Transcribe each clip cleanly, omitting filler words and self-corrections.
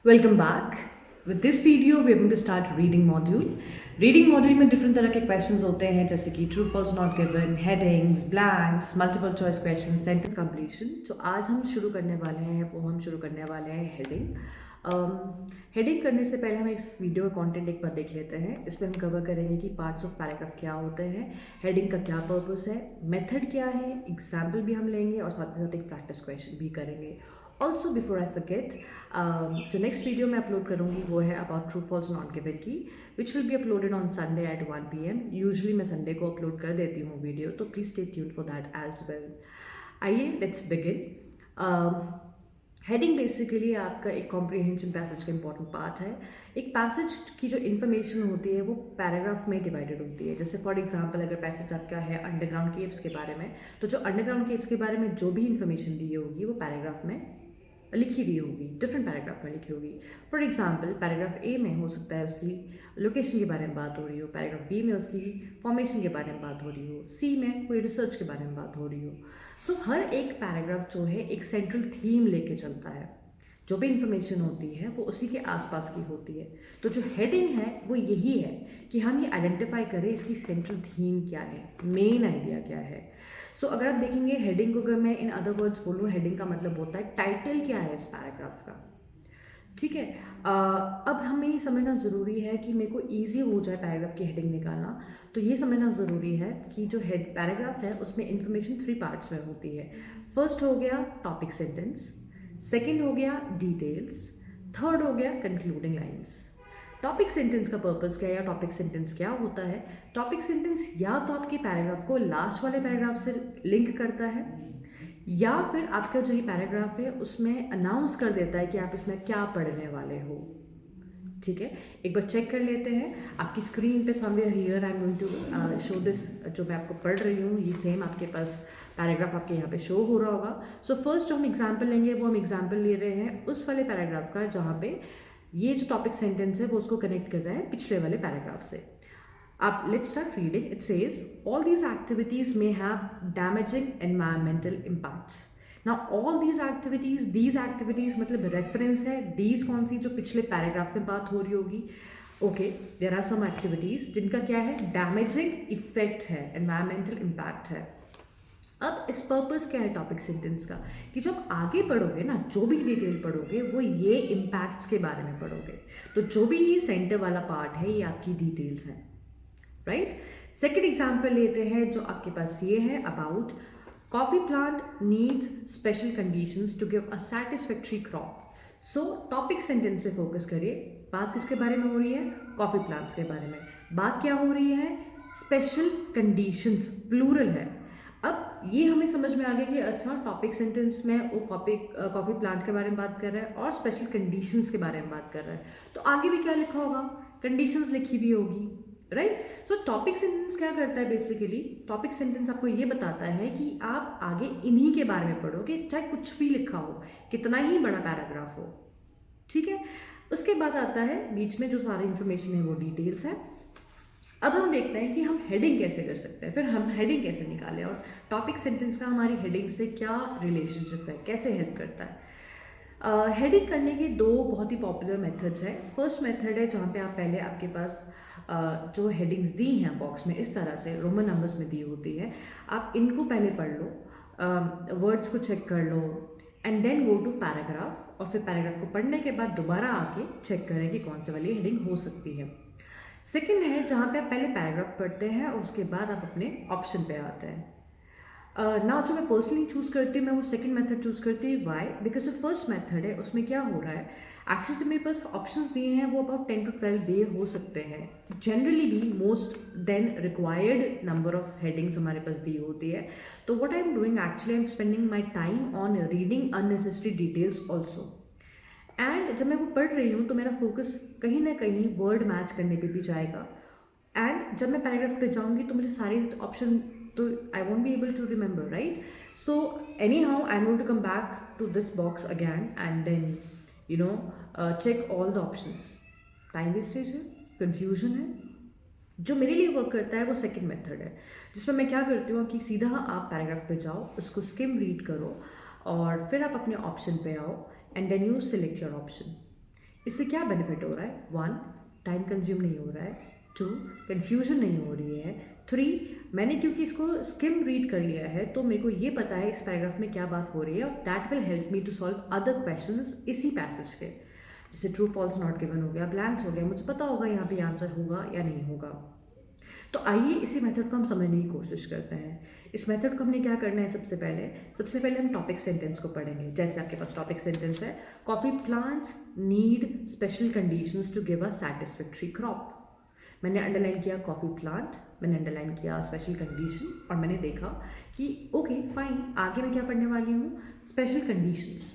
Welcome back. With this video, we are going to start reading module. Reading module में different तरह के questions होते हैं जैसे कि true false not given, headings, blanks, multiple choice question, sentence completion. जो आज हम शुरू करने वाले हैं वो हम शुरू करने वाले हैं हेडिंग. हेडिंग करने से पहले हम इस वीडियो का कंटेंट एक बार देख लेते हैं. इसमें हम कवर करेंगे कि पार्ट्स ऑफ पैराग्राफ क्या होते हैं, हेडिंग का क्या पर्पस है, मेथड क्या है, एग्जाम्पल भी हम लेंगे और साथ में साथ एक प्रैक्टिस क्वेश्चन भी करेंगे. ऑल्सो बिफोर आई फॉरगेट, जो नेक्स्ट वीडियो मैं अपलोड करूँगी वो है about true false not given की, which will be uploaded on Sunday at 1 PM. Usually मैं संडे को अपलोड कर देती हूँ वीडियो, तो please stay tuned for that as well. आइए लेट्स बिगिन. हेडिंग बेसिकली आपका एक कॉम्प्रिहेंशन पैसेज का इंपॉर्टेंट पार्ट है. एक पैसेज की जो इन्फॉर्मेशन होती है वो पैराग्राफ में डिवाइडेड होती है. जैसे फॉर एग्जांपल अगर पैसेज आपका है अंडरग्राउंड केव्स के बारे में, तो जो अंडरग्राउंड केव्स के बारे में जो भी इन्फॉर्मेशन दी होगी वो पैराग्राफ में लिखी हुई होगी, डिफरेंट पैराग्राफ में लिखी होगी. फॉर एग्जांपल पैराग्राफ ए में हो सकता है उसकी लोकेशन के बारे में बात हो रही हो, पैराग्राफ बी में उसकी फॉर्मेशन के बारे में बात हो रही हो, सी में कोई रिसर्च के बारे में बात हो रही हो. सो हर एक पैराग्राफ जो है एक सेंट्रल थीम लेके चलता है. जो भी इंफॉर्मेशन होती है वो उसी के आसपास की होती है. तो जो हेडिंग है वो यही है कि हम ये आइडेंटिफाई करें इसकी सेंट्रल थीम क्या है, मेन आइडिया क्या है. सो अगर आप देखेंगे हेडिंग को, अगर मैं इन अदर वर्ड्स बोलूँ, हेडिंग का मतलब होता है टाइटल क्या है इस पैराग्राफ का. ठीक है. अब हमें ये समझना ज़रूरी है कि मेरे को ईजी हो जाए पैराग्राफ की हेडिंग निकालना, तो ये समझना ज़रूरी है कि जो हेड पैराग्राफ है उसमें इंफॉर्मेशन 3 पार्ट्स में होती है. फर्स्ट हो गया टॉपिक सेंटेंस, सेकेंड हो गया डिटेल्स, थर्ड हो गया कंक्लूडिंग लाइन्स. टॉपिक सेंटेंस का पर्पस क्या है या टॉपिक सेंटेंस क्या होता है? टॉपिक सेंटेंस या तो आपके पैराग्राफ को लास्ट वाले पैराग्राफ से लिंक करता है, या फिर आपका जो ये पैराग्राफ है उसमें अनाउंस कर देता है कि आप इसमें क्या पढ़ने वाले हो. ठीक है, एक बार चेक कर लेते हैं. आपकी स्क्रीन पे somewhere here I am going to show this. जो मैं आपको पढ़ रही हूँ ये सेम आपके पास पैराग्राफ आपके यहाँ पे शो हो रहा होगा. सो फर्स्ट जो हम एग्जाम्पल लेंगे वो हम एग्जाम्पल ले रहे हैं उस वाले पैराग्राफ का जहाँ पे ये जो टॉपिक सेंटेंस है वो उसको कनेक्ट कर रहा है पिछले वाले पैराग्राफ से. आप let's start reading. It says all these activities may have damaging environmental impacts. Now all these activities मतलब रेफरेंस है. दीज कौन सी? जो पिछले पैराग्राफ में बात हो रही होगी. Okay, there are some activities जिनका क्या है, डैमेजिंग इफेक्ट है, एनवायरमेंटल इम्पैक्ट है. अब इस पर्पस क्या है टॉपिक सेंटेंस का, कि जब आगे पढ़ोगे ना, जो भी डिटेल पढ़ोगे वो ये इम्पैक्ट्स के बारे में पढ़ोगे. तो जो भी ये सेंटर वाला पार्ट है ये आपकी डिटेल्स है, राइट. सेकेंड एग्जाम्पल लेते हैं जो आपके पास ये है about coffee plant needs special conditions to give a satisfactory crop. So topic sentence पे फोकस करिए. बात किसके बारे में हो रही है? कॉफी प्लांट्स के बारे में. बात क्या हो रही है? स्पेशल कंडीशंस, प्लूरल है. अब ये हमें समझ में आ गया कि अच्छा टॉपिक सेंटेंस में वो कॉफ़ी प्लांट के बारे में बात कर रहा है और स्पेशल कंडीशंस के बारे में बात कर रहा है. तो आगे भी क्या लिखा होगा? कंडीशंस लिखी हुई होगी, राइट. सो टॉपिक सेंटेंस क्या करता है बेसिकली? टॉपिक सेंटेंस आपको ये बताता है कि आप आगे इन्हीं के बारे में पढ़ोगे, चाहे कुछ भी लिखा हो, कितना ही बड़ा पैराग्राफ हो. ठीक है. उसके बाद आता है बीच में जो सारी इंफॉर्मेशन है वो डिटेल्स है. अब हम देखते हैं कि हम हेडिंग कैसे कर सकते हैं, फिर हम हेडिंग कैसे निकालें और टॉपिक सेंटेंस का हमारी हेडिंग से क्या रिलेशनशिप है, कैसे हेल्प करता है. हेडिंग करने के 2 बहुत ही पॉपुलर मेथड्स हैं. फर्स्ट मेथड है जहाँ पे आप पहले आपके पास जो हेडिंग्स दी हैं बॉक्स में इस तरह से रोमन नंबर्स में दी होती है, आप इनको पहले पढ़ लो, वर्ड्स को चेक कर लो and then go to paragraph, और फिर पैराग्राफ को पढ़ने के बाद दोबारा आके चेक करें कि कौन से वाली हेडिंग हो सकती है. सेकेंड है जहाँ पे आप पहले पैराग्राफ पढ़ते हैं और उसके बाद आप अपने ऑप्शन पे आते हैं. ना जो मैं पर्सनली चूज़ करती हूँ मैं वो सेकंड मेथड चूज़ करती हूँ. वाई? बिकॉज जो फर्स्ट मेथड है उसमें क्या हो रहा है, एक्चुअली जो मेरे पास ऑप्शंस दिए हैं वो अबाउट 10 to 12 दिए हो सकते हैं. जनरली भी most then required number of headings हमारे पास दी होती है. तो what I am doing actually I am spending my time on reading unnecessary details also. And जब मैं वो पढ़ रही हूँ तो मेरा फोकस कहीं ना कहीं वर्ड मैच करने पे भी जाएगा. एंड जब मैं पैराग्राफ पे जाऊँगी तो मुझे सारे ऑप्शन तो I want be able to remember, right. So anyhow I am going to come back to this box again and then check all the options. Time wastage है, confusion है. जो मेरे लिए वर्क करता है वो second method है, जिसमें मैं क्या करती हूँ कि सीधा आप पैराग्राफ पे जाओ, उसको स्किम रीड करो और फिर आप अपने ऑप्शन पे आओ and then you select your option. इससे क्या बेनिफिट हो रहा है? 1, टाइम कंज्यूम नहीं हो रहा है। 2, कन्फ्यूजन नहीं हो रही है। 3, मैंने क्योंकि इसको स्किम रीड कर लिया है तो मेरे को ये पता है इस पैराग्राफ में क्या बात हो रही है, और that will help me to solve other questions इसी पैसेज के। जैसे ट्रू फॉल्स नॉट गिवन हो गया, ब्लैंक्स हो गया, मुझे पता होगा यहाँ पे आंसर होगा या नहीं होगा। तो आइए इसी मेथड को हम समझने की कोशिश करते हैं। इस मेथड को हमने क्या करना है? सबसे पहले हम टॉपिक सेंटेंस को पढ़ेंगे। जैसे आपके पास टॉपिक सेंटेंस है, coffee plants need special conditions to give a satisfactory crop. मैंने अंडरलाइन किया कॉफ़ी प्लांट, मैंने अंडरलाइन किया स्पेशल कंडीशन, और मैंने देखा कि ओके फाइन, आगे मैं क्या पढ़ने वाली हूँ? Special conditions.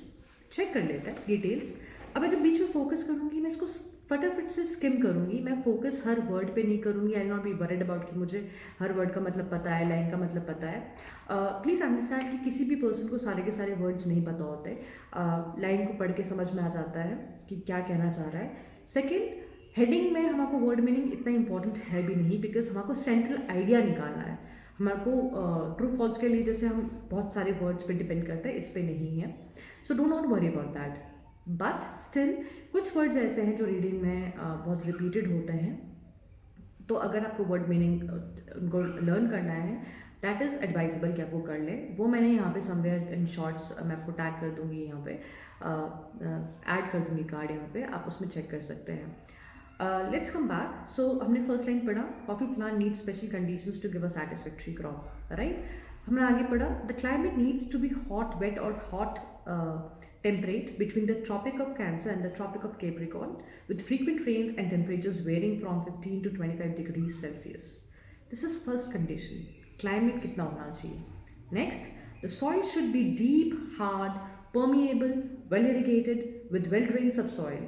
चेक कर लेते हैं डिटेल्स। अब मैं जब बीच में फोकस करूँगी, मैं इसको फटाफट से स्किम करूँगी। मैं फोकस हर वर्ड पे नहीं करूँगी। आई नॉट बी वरिड अबाउट कि मुझे हर वर्ड का मतलब पता है, लाइन का मतलब पता है। प्लीज़ अंडरस्टैंड कि किसी भी पर्सन को सारे के सारे वर्ड्स नहीं पता होते। लाइन को पढ़ के समझ में आ जाता है कि क्या कहना चाह रहा है। सेकेंड, हेडिंग में हमारे वर्ड मीनिंग इतना इंपॉर्टेंट है भी नहीं, बिकॉज हमारे स्सेंट्रल आइडिया निकालना है। हमारे को ट्रू फॉल्स के लिए जैसे हम बहुत सारे वर्ड्स पे डिपेंड करते हैं, इस पे नहीं है। So do not worry about that. But still कुछ वर्ड्स ऐसे हैं जो रीडिंग में बहुत रिपीटेड होते हैं, तो अगर आपको वर्ड मीनिंग उनको लर्न करना है, दैट इज़ एडवाइजेबल कि आप वो कर लें। वो मैंने यहाँ पे समवेयर इन शॉर्ट्स मैं आपको टैग कर दूँगी, यहाँ पे ऐड कर दूँगी कार्ड, यहाँ पे आप उसमें चेक कर सकते हैं। Let's come back. सो हमने फर्स्ट लाइन पढ़ा, coffee plant needs special conditions to give a satisfactory crop, right. हमने आगे पढ़ा, the climate needs to be hot, wet और hot temperate between the Tropic of Cancer and the Tropic of Capricorn, with frequent rains and temperatures varying from 15 to 25 degrees Celsius. This is first condition. Climate कितना होना चाहिए? Next, the soil should be deep, hard, permeable, well irrigated, with well drained subsoil.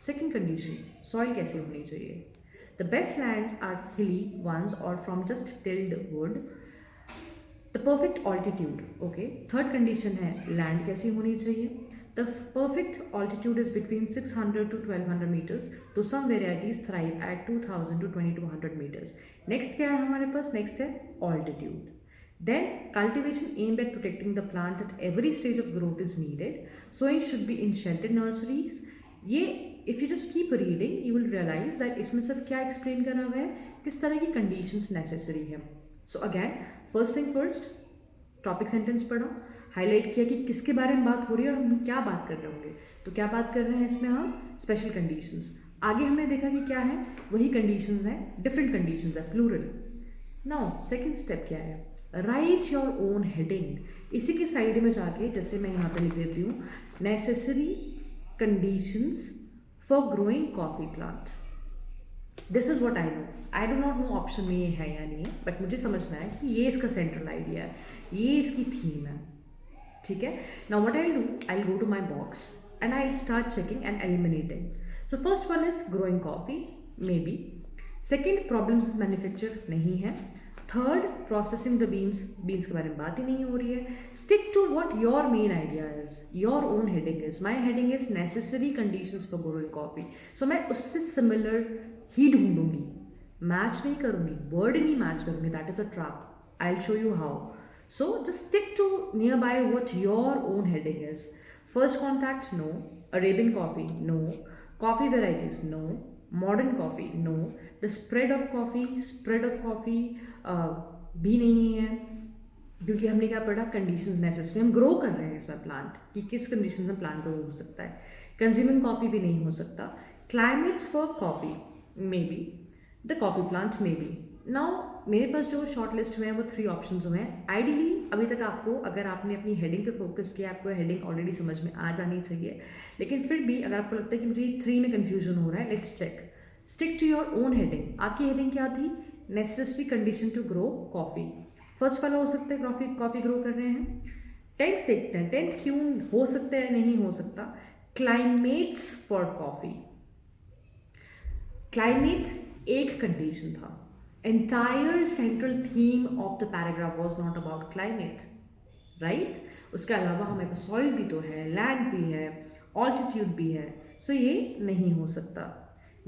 Second condition, soil कैसी होनी चाहिए? The best lands are hilly ones or from just tilled wood. The perfect altitude, okay. Third condition है, land कैसी होनी चाहिए? The perfect altitude is between 600 to 1200 meters, तो some varieties thrive at 2000 to 2200 meters. Next क्या है हमारे पास? Next है altitude. Then cultivation aimed at protecting the plant at every stage of growth is needed. Sowing should be in sheltered nurseries. ये if you just keep reading, you will realize that इसमें सिर्फ क्या explain करा हुआ है, किस तरह की conditions necessary है. So again, first thing first, topic sentence पढ़ा, हाईलाइट किया कि किसके बारे में बात हो रही है और हम क्या बात कर रहे होंगे। तो क्या बात कर रहे हैं इसमें हम? Special conditions. आगे हमने देखा कि क्या है, वही कंडीशंस हैं, डिफरेंट कंडीशंस है, प्लूरल। नाउ सेकंड स्टेप क्या है? Right your own heading. इसी के साइड में जाके, जैसे मैं यहाँ पे लिख देती हूँ, necessary conditions for growing coffee plant. This is what I know. I do not know option में ये है या नहीं है, बट मुझे समझ में आया कि ये इसका सेंट्रल आइडिया है, ये इसकी थीम है, ठीक है। Now what I do, I go to my box and I start checking and eliminating. So first one is growing coffee, maybe. Second, problems manufacture, नहीं है। Third, processing the beans, beans के बारे में बात ही नहीं हो रही है। Stick to what your main idea is, your own heading is. My heading is necessary conditions for growing coffee. So मैं उससे सिमिलर ही ढूंढूंगी, मैच नहीं करूंगी, वर्ड नहीं मैच करूंगी, that is a trap. I will show you how. So just stick to nearby what your own heading is. First contact, no. Arabian coffee, no. Coffee varieties, no. Modern coffee, no. The spread of coffee भी नहीं है, क्योंकि हमने क्या पढ़ा? Conditions necessary. हम grow कर रहे हैं इसमें प्लांट, कि किस कंडीशन में प्लांट ग्रो हो सकता है। कंज्यूमिंग कॉफी भी नहीं हो सकता। Climates for coffee, may be. The coffee plant, may be. Now मेरे पास जो शॉर्ट लिस्ट हुए हैं वो 3 ऑप्शंस हुए हैं। आइडियली अभी तक आपको, अगर आपने अपनी हेडिंग पे फोकस किया, आपको हेडिंग ऑलरेडी समझ में आ जानी चाहिए, लेकिन फिर भी अगर आपको लगता है कि मुझे 3 में कन्फ्यूजन हो रहा है, let's check. Stick to your own heading. आपकी हेडिंग क्या थी? Necessary condition to grow coffee. First वाला हो सकता है कॉफी ग्रो कर रहे हैं। 10th देखते हैं, 10th क्यों हो सकता है, नहीं हो सकता। Climates for coffee. क्लाइमेट एक कंडीशन था। Entire central theme of the paragraph was not about climate, right? उसके अलावा हमें पास सॉइल भी तो है, लैंड भी है, ऑल्टीट्यूड भी है, सो ये नहीं हो सकता।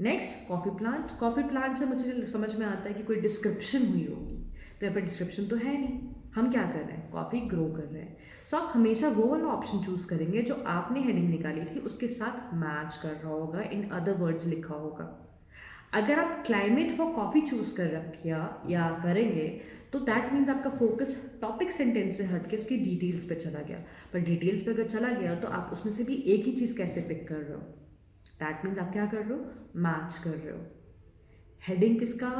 Next, coffee plant. Coffee plant से मुझे समझ में आता है कि कोई डिस्क्रिप्शन हुई होगी, तो यहाँ पर डिस्क्रिप्शन तो है नहीं। हम क्या कर रहे हैं, कॉफ़ी ग्रो कर रहे हैं। सो आप हमेशा वो वाला ऑप्शन चूज़ करेंगे जो आपने हेडिंग निकाली थी उसके साथ मैच कर रहा होगा, इन अदर वर्ड्स लिखा होगा। अगर आप क्लाइमेट फॉर कॉफ़ी चूज़ कर रखिया या करेंगे तो दैट मीन्स आपका फोकस टॉपिक सेंटेंस से हट के उसकी डिटेल्स पे चला गया। पर डिटेल्स पे अगर चला गया तो आप उसमें से भी एक ही चीज़ कैसे पिक कर रहे हो, दैट मीन्स आप क्या कर रहे हो, मैच कर रहे हो। हेडिंग किसका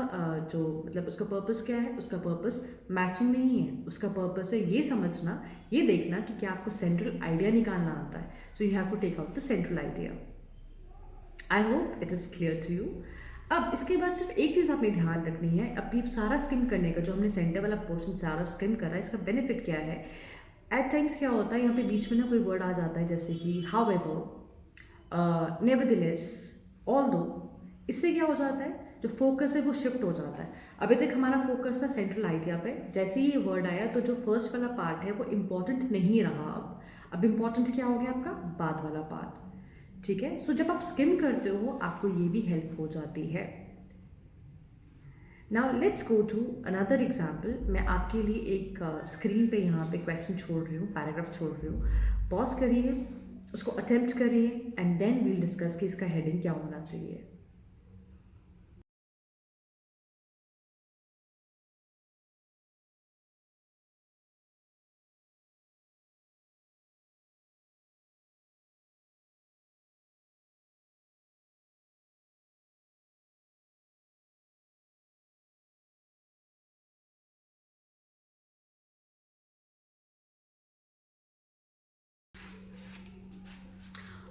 जो मतलब उसका पर्पस क्या है, उसका पर्पस मैचिंग नहीं है, उसका पर्पस है ये समझना, ये देखना कि क्या आपको सेंट्रल आइडिया निकालना आता है। So you have to take out the central idea. I hope it is clear to you. अब इसके बाद सिर्फ एक चीज़ आपने ध्यान रखनी है, अभी सारा स्किम करने का जो हमने सेंटर वाला पोर्शन सारा स्किम करा है, इसका बेनिफिट क्या है। एट टाइम्स क्या होता है, यहाँ पे बीच में ना कोई वर्ड आ जाता है जैसे कि हाउ एवर, नेवरदिलेस, ऑल्दो। इससे क्या हो जाता है, जो फोकस है वो शिफ्ट हो जाता है। अभी तक हमारा फोकस था सेंट्रल आइडिया पे, जैसे ही ये वर्ड आया तो जो फर्स्ट वाला पार्ट है वो इम्पॉर्टेंट नहीं रहा। अब इम्पॉर्टेंट क्या हो गया आपका, बाद वाला पार्ट। ठीक है, सो जब आप स्किम करते हो आपको ये भी हेल्प हो जाती है। Now let's go to another example. मैं आपके लिए एक स्क्रीन पे यहाँ पे क्वेश्चन छोड़ रही हूँ, पैराग्राफ छोड़ रही हूँ। पॉज करिए, उसको अटेम्प्ट करिए एंड देन वील डिस्कस कि इसका हेडिंग क्या होना चाहिए।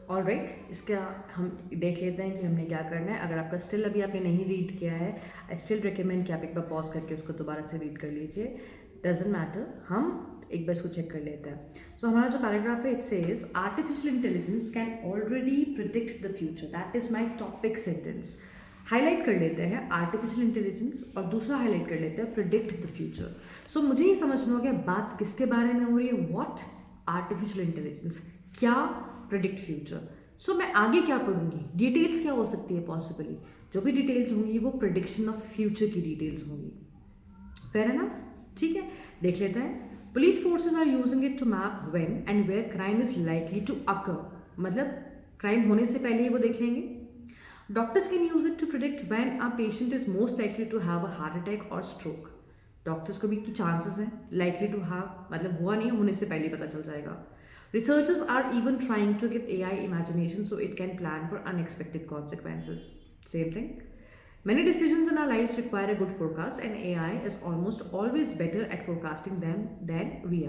ऑल राइट, इसका हम देख लेते हैं कि हमने क्या करना है। अगर आपका स्टिल अभी आपने नहीं रीड किया है, आई स्टिल रिकमेंड कि आप एक बार पॉज करके उसको दोबारा से रीड कर लीजिए। डजेंट मैटर, हम एक बार इसको चेक कर लेते हैं। सो हमारा जो पैराग्राफ है, it says artificial intelligence can already predict the future. That is my topic sentence. Highlight कर लेते हैं आर्टिफिशियल इंटेलिजेंस और दूसरा हाईलाइट कर लेते हैं प्रिडिक्ट द फ्यूचर। सो मुझे ये समझ में हो गया बात किसके बारे में हो रही है, व्हाट आर्टिफिशियल इंटेलिजेंस, क्या प्रिडिक्ट फ्यूचर। सो मैं आगे क्या पढ़ूंगी, डिटेल्स क्या हो सकती है पॉसिबली, जो भी डिटेल्स होंगी वो प्रिडिक्शन ऑफ फ्यूचर की डिटेल्स होंगी। फेयर एनफ, ठीक है, देख लेते हैं। Police forces are using it to map when and where crime is likely to occur, मतलब क्राइम होने से पहले ही वो देख लेंगे। Doctors can use it to predict when a patient is most likely to have a heart attack और stroke. Doctors को भी की चांसेस हैं, लाइकली टू हैव मतलब हुआ नहीं, होने से पहले पता चल जाएगा। Researchers are even trying to give AI imagination so it can plan for unexpected consequences. Same thing. Many decisions in our lives require a good forecast, and AI is almost always better at forecasting them than we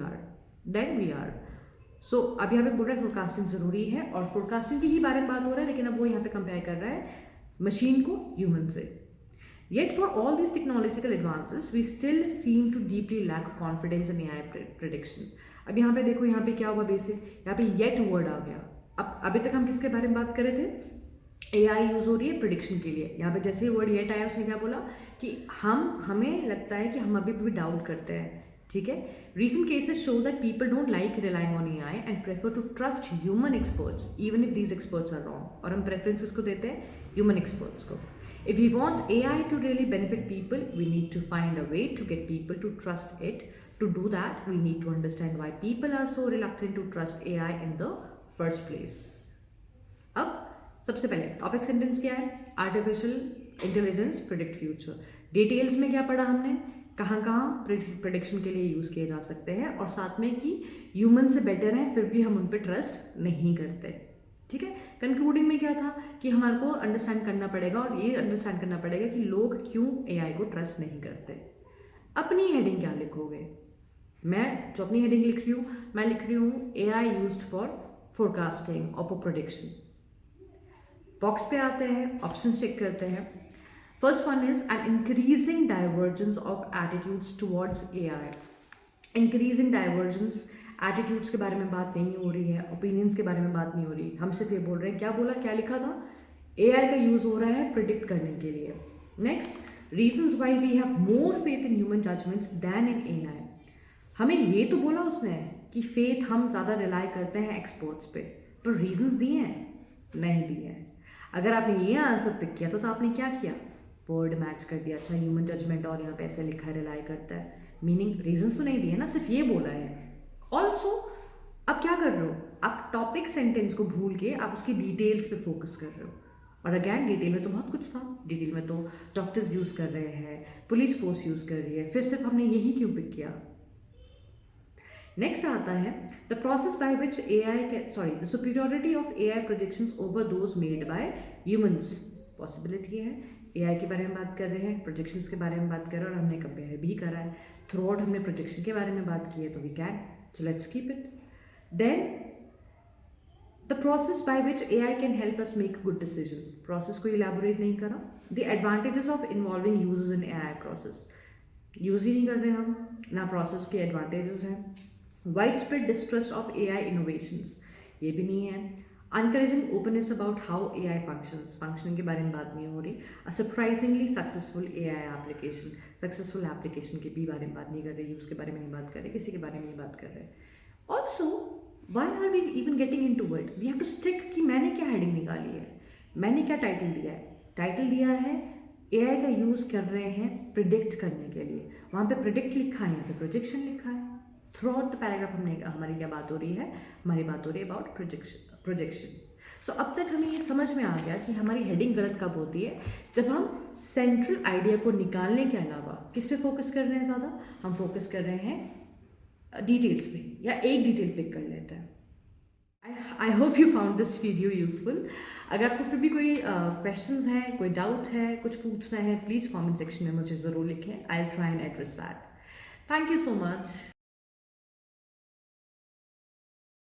are. So अब यहाँ पे बोल रहा है forecasting जरूरी है, और forecasting की ही बारे में बात हो रहा है, लेकिन अब वो यहाँ पे कंपेयर कर रहा है मशीन को ह्यूमन से। Yet for all these technological advances, we still seem to deeply lack confidence in AI prediction. अब यहाँ पे देखो, यहाँ पे क्या हुआ बेसिक, यहाँ पे येट वर्ड आ गया। अब अभी तक हम किसके बारे में बात कर रहे थे, AI यूज हो रही है प्रिडिक्शन के लिए। यहाँ पे जैसे ही वर्ड येट आया उसने क्या बोला कि हमें लगता है कि हम अभी भी डाउट करते हैं। ठीक है, recent cases show that people don't like relying on AI and prefer to trust human experts even if these experts are wrong। और हम प्रेफरेंस किसको देते हैं, human experts को। If we want AI to really benefit people, we need to find a way to get people to trust it. To do that, we need to understand why people are so reluctant to trust AI in the first place. अब सबसे पहले topic sentence क्या है, artificial intelligence predict future. Details में क्या पढ़ा हमने, कहाँ कहाँ प्रिडिक्शन के लिए यूज़ किए जा सकते हैं, और साथ में कि ह्यूमन से बेटर है फिर भी हम उन पर ट्रस्ट नहीं करते। ठीक है, कंक्लूडिंग में क्या था कि हमारे को अंडरस्टैंड करना पड़ेगा, और ये अंडरस्टैंड करना पड़ेगा कि लोग क्यों AI को ट्रस्ट नहीं करते। अपनी हेडिंग क्या लिखोगे, मैं जो अपनी हेडिंग लिख रही हूँ, मैं लिख रही हूँ AI यूज्ड फॉर फोरकास्टिंग और फॉर प्रोडिक्शन। बॉक्स पे आते हैं, ऑप्शन चेक करते हैं। First one is an increasing divergence of attitudes towards AI। Increasing divergence, attitudes के बारे में बात नहीं हो रही है, ओपिनियंस के बारे में बात नहीं हो रही, हम सिर्फ ये बोल रहे हैं, क्या बोला, क्या लिखा था, AI का यूज हो रहा है प्रिडिक्ट करने के लिए। Next, reasons why we have more faith in human judgments than in AI। हमें ये तो बोला उसने कि फेथ हम ज़्यादा रिलाई करते हैं एक्सपर्ट्स पे, पर रीजंस दिए हैं, नहीं दिए हैं। अगर आपने ये आंसर पिक किया तो आपने क्या किया, वर्ड मैच कर दिया, अच्छा ह्यूमन जजमेंट और यहाँ पे ऐसे लिखा है रिलाई करता है, मीनिंग रीजंस तो नहीं दिए ना, सिर्फ ये बोला है। ऑल्सो आप क्या कर रहे हो, आप टॉपिक सेंटेंस को भूल के आप उसकी डिटेल्स पे फोकस कर रहे हो। और अगैन डिटेल में तो बहुत कुछ था, डिटेल में तो डॉक्टर्स यूज़ कर रहे हैं, पुलिस फोर्स यूज़ कर रही है, फिर सिर्फ हमने यही क्यों पिक किया। नेक्स्ट आता है the process by which the superiority of AI projections over those made by humans. Possibility है, AI के बारे में बात कर रहे हैं, प्रोजेक्शंस के बारे में बात कर रहे हैं, और हमने कंपेयर भी करा है। थ्रू आउट हमने प्रोजेक्शन के बारे में बात की है, तो we can, so let's keep it. Then the process by which AI can help us make good decision. Process को इलेबोरेट नहीं करा। The advantages of involving users in AI process, use ही नहीं कर रहे हम, ना प्रोसेस के एडवांटेजेस हैं। Widespread distrust of AI innovations, ये भी नहीं है। Encouraging openness about how AI functions, functioning के बारे में बात नहीं हो रही। अ surprisingly successful AI application, successful application के भी बारे में बात नहीं कर रहे, यूज़ के बारे में नहीं बात कर रहे, किसी के बारे में नहीं बात कर रहे। Also why are we even getting into it, we have to stick कि मैंने क्या हेडिंग निकाली है, मैंने क्या टाइटल दिया है। टाइटल दिया है AI का यूज़ कर रहे हैं प्रिडिक्ट करने के लिए, वहाँ पे प्रिडिक्ट लिखा है, यहाँ पे प्रोजेक्शन लिखा है। थ्रू आउट द पैराग्राफ हमारी क्या बात हो रही है, हमारी बात हो रही है अबाउट प्रोजेक्शन। सो अब तक हमें ये समझ में आ गया कि हमारी हेडिंग गलत कब होती है, जब हम सेंट्रल आइडिया को निकालने के अलावा किस पे फोकस कर रहे हैं ज़्यादा, हम फोकस कर रहे हैं डिटेल्स पे, या एक डिटेल पिक कर लेते हैं। I hope you found this video useful. अगर आपको फिर भी कोई क्वेश्चंस हैं, कोई डाउट है, कुछ पूछना है, प्लीज़ कमेंट सेक्शन में मुझे ज़रूर लिखें। I will try and address that. Thank you so much.